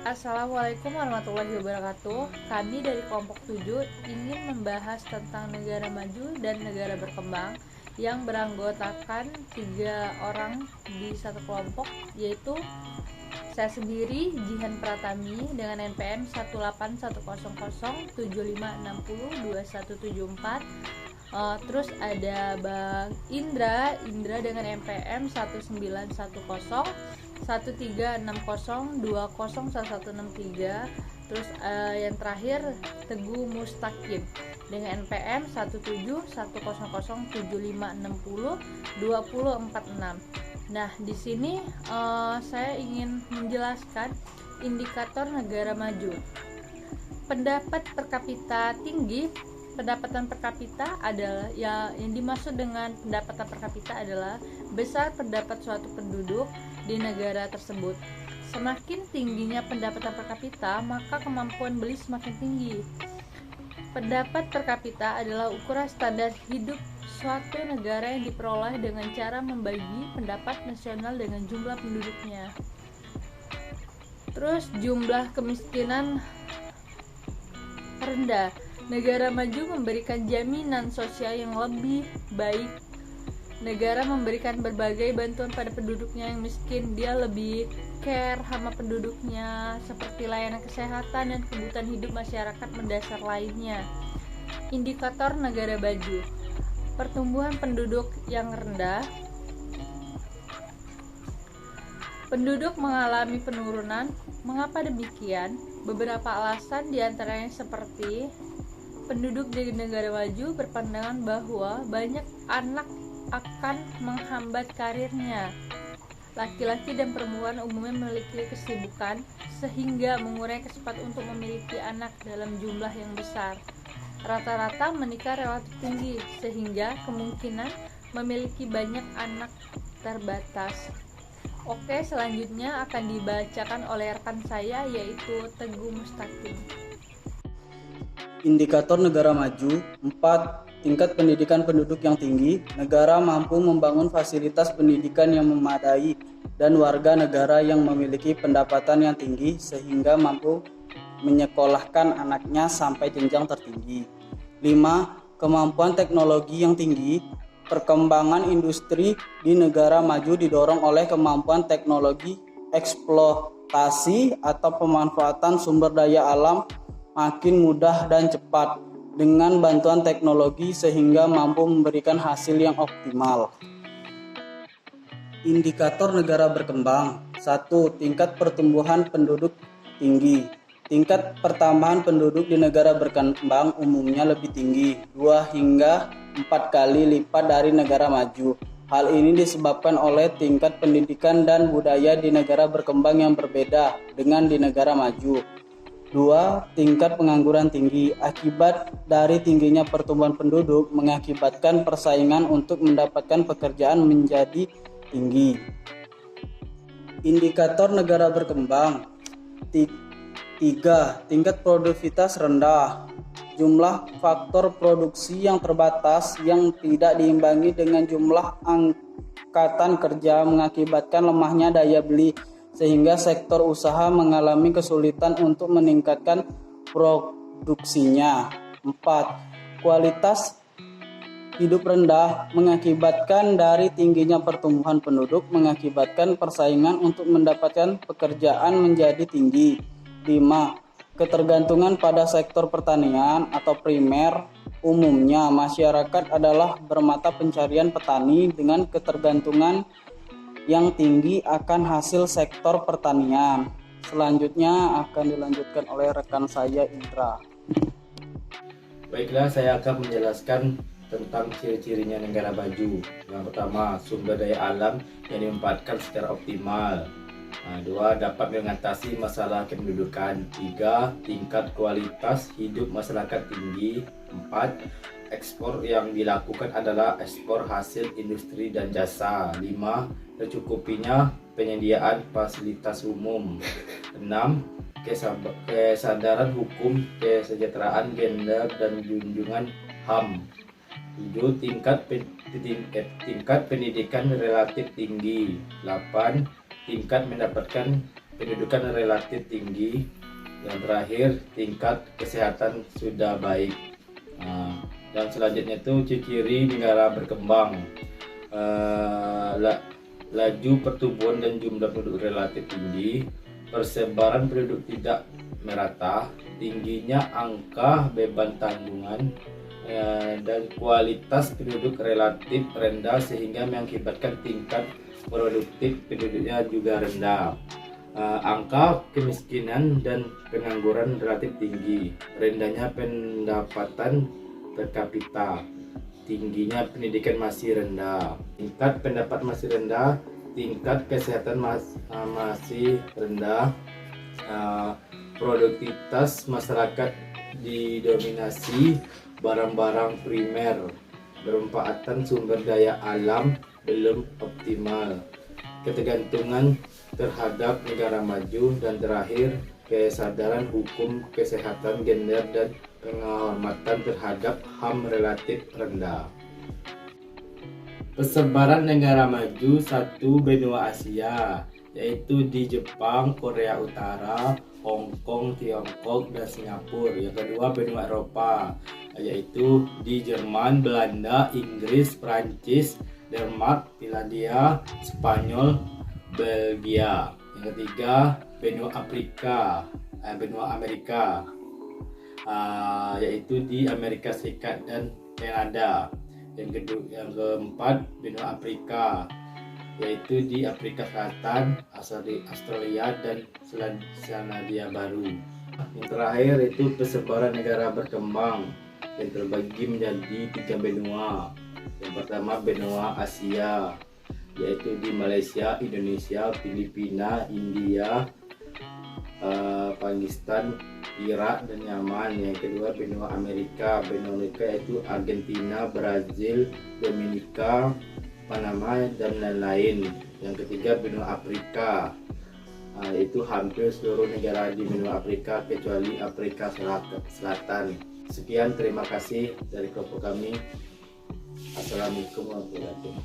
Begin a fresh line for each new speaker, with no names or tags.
Assalamualaikum warahmatullahi wabarakatuh. Kami dari kelompok 7 ingin membahas tentang negara maju dan negara berkembang yang beranggotakan 3 orang di satu kelompok, yaitu saya sendiri, Jihan Pratami, dengan NPM 1810075602174. Terus ada Bang Indra dengan NPM 19101360201163. Terus yang terakhir Teguh Mustaqim dengan NPM 1710075602046. Nah, di sini saya ingin menjelaskan indikator negara maju. Pendapatan per kapita adalah yang dimaksud dengan pendapatan per kapita adalah besar pendapat suatu penduduk di negara tersebut. Semakin tingginya pendapatan per kapita, maka kemampuan beli semakin tinggi. Pendapat per kapita adalah ukuran standar hidup suatu negara yang diperoleh dengan cara membagi pendapat nasional dengan jumlah penduduknya. Terus jumlah kemiskinan rendah. Negara maju memberikan jaminan sosial yang lebih baik. Negara memberikan berbagai bantuan pada penduduknya yang miskin. Dia lebih care sama penduduknya, seperti layanan kesehatan dan kebutuhan hidup masyarakat mendasar lainnya. Indikator negara maju. Pertumbuhan penduduk yang rendah. Penduduk mengalami penurunan. Mengapa demikian? Beberapa alasan diantaranya seperti penduduk di negara maju berpandangan bahwa banyak anak akan menghambat karirnya. Laki-laki dan perempuan umumnya memiliki kesibukan sehingga mengurangi kesempatan untuk memiliki anak dalam jumlah yang besar. Rata-rata menikah relatif tinggi sehingga kemungkinan memiliki banyak anak terbatas. Oke, selanjutnya akan dibacakan oleh rekan saya, yaitu Teguh Mustaqim.
Indikator negara maju. 4. Tingkat pendidikan penduduk yang tinggi. Negara mampu membangun fasilitas pendidikan yang memadai dan warga negara yang memiliki pendapatan yang tinggi sehingga mampu menyekolahkan anaknya sampai jenjang tertinggi. 5. Kemampuan teknologi yang tinggi. Perkembangan industri di negara maju didorong oleh kemampuan teknologi eksploitasi atau pemanfaatan sumber daya alam makin mudah dan cepat dengan bantuan teknologi sehingga mampu memberikan hasil yang optimal. Indikator negara berkembang. 1. Tingkat pertumbuhan penduduk tinggi. Tingkat pertambahan penduduk di negara berkembang umumnya lebih tinggi, 2 hingga 4 kali lipat dari negara maju. Hal ini disebabkan oleh tingkat pendidikan dan budaya di negara berkembang yang berbeda dengan di negara maju. 2. Tingkat pengangguran tinggi. Akibat dari tingginya pertumbuhan penduduk mengakibatkan persaingan untuk mendapatkan pekerjaan menjadi tinggi. Indikator negara berkembang. 3. Tingkat produktivitas rendah. Jumlah faktor produksi yang terbatas yang tidak diimbangi dengan jumlah angkatan kerja mengakibatkan lemahnya daya beli sehingga sektor usaha mengalami kesulitan untuk meningkatkan produksinya. 4. Kualitas hidup rendah mengakibatkan dari tingginya pertumbuhan penduduk mengakibatkan persaingan untuk mendapatkan pekerjaan menjadi tinggi. 5. Ketergantungan pada sektor pertanian atau primer. Umumnya masyarakat adalah bermata pencarian petani dengan ketergantungan yang tinggi akan hasil sektor pertanian. Selanjutnya akan dilanjutkan oleh rekan saya Indra.
Baiklah, saya akan menjelaskan tentang ciri-cirinya negara maju. Yang pertama, sumber daya alam yang dimanfaatkan secara optimal. 2. Dapat mengatasi masalah kependudukan. 3. Tingkat kualitas hidup masyarakat tinggi. 4. Ekspor yang dilakukan adalah ekspor hasil industri dan jasa. 5. Tercukupinya penyediaan fasilitas umum. 6. Kesadaran hukum, kesejahteraan gender dan junjungan HAM. 7. Tingkat pendidikan relatif tinggi. 8. Tingkat mendapatkan pendudukan relatif tinggi. Yang terakhir, tingkat kesehatan sudah baik. Dan selanjutnya itu ciri negara berkembang. Laju pertumbuhan dan jumlah penduduk relatif tinggi, persebaran penduduk tidak merata, tingginya angka beban tanggungan, dan kualitas penduduk relatif rendah sehingga mengakibatkan tingkat produktif penduduknya juga rendah. Angka kemiskinan dan pengangguran relatif tinggi, rendahnya pendapatan per kapita, tingginya pendidikan masih rendah, tingkat pendapat masih rendah, tingkat kesehatan masih rendah, produktivitas masyarakat didominasi barang-barang primer, bermanfaatan sumber daya alam belum optimal, ketergantungan terhadap negara maju, dan terakhir kesadaran hukum kesehatan gender dan penghormatan terhadap HAM relatif rendah. Persebaran negara maju, satu benua Asia, yaitu di Jepang, Korea Utara, Hong Kong, Tiongkok, dan Singapura. Yang kedua benua Eropa, yaitu di Jerman, Belanda, Inggris, Prancis, Denmark, Finlandia, Spanyol, Belgia. Yang ketiga benua Amerika, yaitu di Amerika Serikat dan Kanada. Yang keempat benua Afrika, yaitu di Afrika Selatan, Australia, dan Selandia Baru. Yang terakhir itu persebaran negara berkembang yang terbagi menjadi 3 benua. Yang pertama benua Asia, yaitu di Malaysia, Indonesia, Filipina, India, Pakistan, Irak, dan Yaman. Yang kedua benua Amerika, yaitu Argentina, Brazil, Dominika, Panama, dan lain-lain. Yang ketiga benua Afrika, yaitu hampir seluruh negara di benua Afrika kecuali Afrika Selatan. Sekian, terima kasih dari kelompok kami. Assalamualaikum warahmatullahi wabarakatuh.